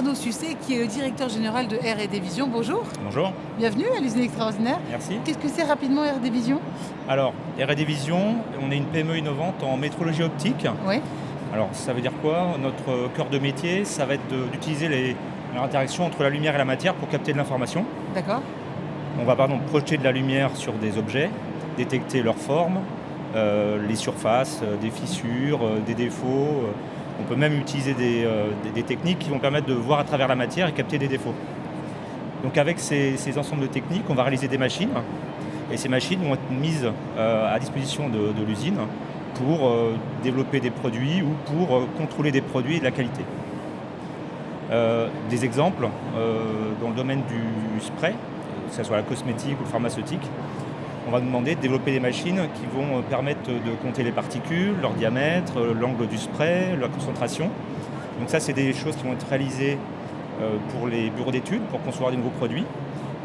Arnaud Sucet, qui est le directeur général de R&D Vision. Bonjour. Bonjour, Bienvenue à l'usine extraordinaire. merci. Qu'est-ce que c'est rapidement R&D Vision? Alors, R&D Vision, on est une PME innovante en métrologie optique. Oui. Alors, ça veut dire quoi? Notre cœur de métier, ça va être d'utiliser l'interaction entre la lumière et la matière pour capter de l'information. D'accord. On va projeter de la lumière sur des objets, détecter leur forme, les surfaces, des fissures, des défauts. On peut même utiliser des techniques qui vont permettre de voir à travers la matière et capter des défauts. Donc avec ces ensembles de techniques, on va réaliser des machines. Et ces machines vont être mises à disposition de l'usine pour développer des produits ou pour contrôler des produits et de la qualité. Des exemples, dans le domaine du spray, que ce soit la cosmétique ou le pharmaceutique, on va nous demander de développer des machines qui vont permettre de compter les particules, leur diamètre, l'angle du spray, leur concentration. Donc ça, c'est des choses qui vont être réalisées pour les bureaux d'études, pour concevoir des nouveaux produits.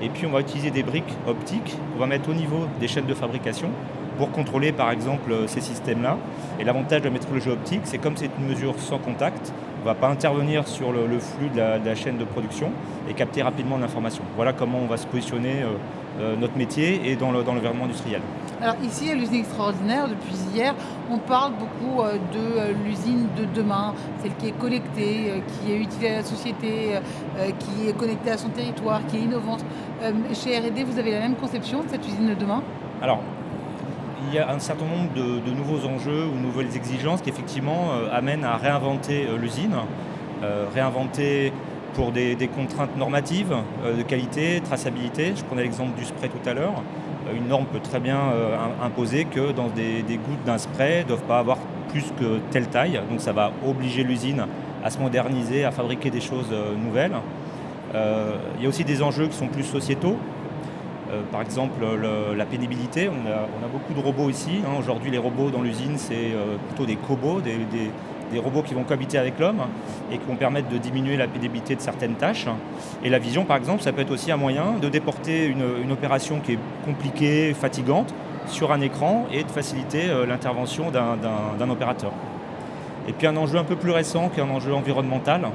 Et puis on va utiliser des briques optiques qu'on va mettre au niveau des chaînes de fabrication pour contrôler par exemple ces systèmes-là. Et l'avantage de la métrologie optique, c'est comme c'est une mesure sans contact, on ne va pas intervenir sur le flux de la chaîne de production et capter rapidement l'information. Voilà comment on va se positionner notre métier et dans l'environnement industriel. Alors ici, à l'usine extraordinaire, depuis hier, on parle beaucoup de l'usine de demain, celle qui est connectée, qui est utilisée à la société, qui est connectée à son territoire, qui est innovante. Chez R&D, vous avez la même conception de cette usine de demain? Alors, il y a un certain nombre de nouveaux enjeux ou nouvelles exigences qui effectivement amènent à réinventer l'usine, réinventer pour des contraintes normatives de qualité, traçabilité. Je prenais l'exemple du spray tout à l'heure. Une norme peut très bien imposer que dans des gouttes d'un spray ne doivent pas avoir plus que telle taille. Donc ça va obliger l'usine à se moderniser, à fabriquer des choses nouvelles. Il y a aussi des enjeux qui sont plus sociétaux. Par exemple, la pénibilité. On a beaucoup de robots ici. Aujourd'hui, les robots dans l'usine, c'est plutôt des cobots, des robots qui vont cohabiter avec l'homme et qui vont permettre de diminuer la pénibilité de certaines tâches. Et la vision, par exemple, ça peut être aussi un moyen de déporter une opération qui est compliquée, fatigante, sur un écran et de faciliter l'intervention d'un opérateur. Et puis un enjeu un peu plus récent, qui est un enjeu environnemental.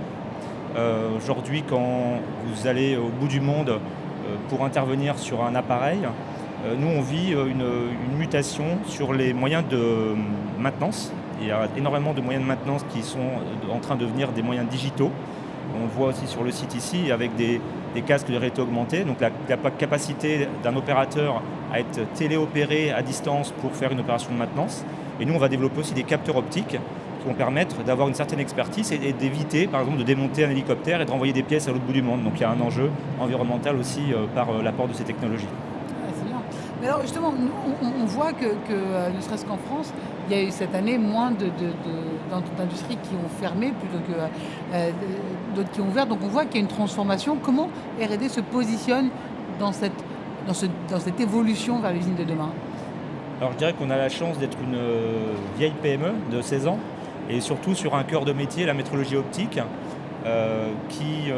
Aujourd'hui, quand vous allez au bout du monde pour intervenir sur un appareil, nous on vit une mutation sur les moyens de maintenance. Il y a énormément de moyens de maintenance qui sont en train de devenir des moyens digitaux. On le voit aussi sur le site ici avec des casques de réalité augmentée. Donc la capacité d'un opérateur à être téléopéré à distance pour faire une opération de maintenance. Et nous on va développer aussi des capteurs optiques qui vont permettre d'avoir une certaine expertise et d'éviter par exemple de démonter un hélicoptère et de renvoyer des pièces à l'autre bout du monde. Donc il y a un enjeu environnemental aussi par l'apport de ces technologies. Ah, c'est bien. Mais alors justement, nous, on voit que ne serait-ce qu'en France, il y a eu cette année moins d'industries qui ont fermé plutôt que d'autres qui ont ouvert. Donc on voit qu'il y a une transformation. Comment R&D se positionne dans cette évolution vers l'usine de demain? Alors je dirais qu'on a la chance d'être une vieille PME de 16 ans et surtout sur un cœur de métier, la métrologie optique, qui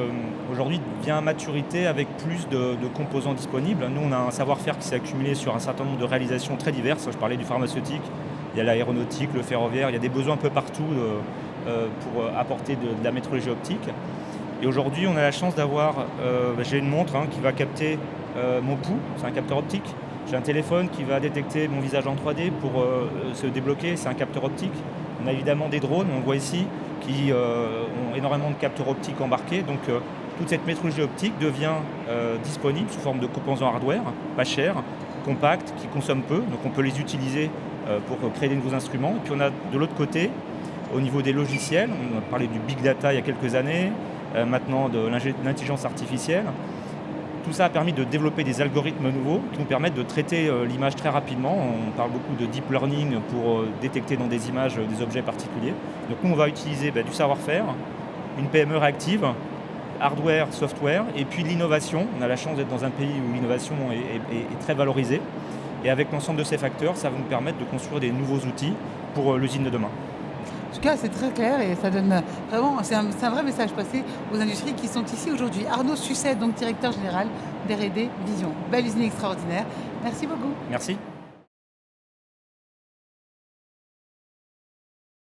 aujourd'hui vient à maturité avec plus de composants disponibles. Nous, on a un savoir-faire qui s'est accumulé sur un certain nombre de réalisations très diverses. Je parlais du pharmaceutique, il y a l'aéronautique, le ferroviaire, il y a des besoins un peu partout pour apporter de la métrologie optique. Et aujourd'hui, on a la chance d'avoir, j'ai une montre qui va capter mon pouls, c'est un capteur optique. J'ai un téléphone qui va détecter mon visage en 3D pour se débloquer, c'est un capteur optique. On a évidemment des drones, on voit ici, qui ont énormément de capteurs optiques embarqués. Donc toute cette métrologie optique devient disponible sous forme de composants hardware, pas chers, compacts, qui consomment peu. Donc on peut les utiliser pour créer des nouveaux instruments. Et puis on a de l'autre côté, au niveau des logiciels, on a parlé du big data il y a quelques années, maintenant de l'intelligence artificielle. Tout ça a permis de développer des algorithmes nouveaux qui nous permettent de traiter l'image très rapidement. On parle beaucoup de deep learning pour détecter dans des images des objets particuliers. Donc nous, on va utiliser du savoir-faire, une PME réactive, hardware, software, et puis l'innovation. On a la chance d'être dans un pays où l'innovation est très valorisée. Et avec l'ensemble de ces facteurs, ça va nous permettre de construire des nouveaux outils pour l'usine de demain. En tout cas, c'est très clair et ça donne vraiment, c'est un vrai message passé aux industries qui sont ici aujourd'hui. Arnaud Sucet, donc directeur général d'R&D Vision. Belle usine extraordinaire. Merci beaucoup. Merci.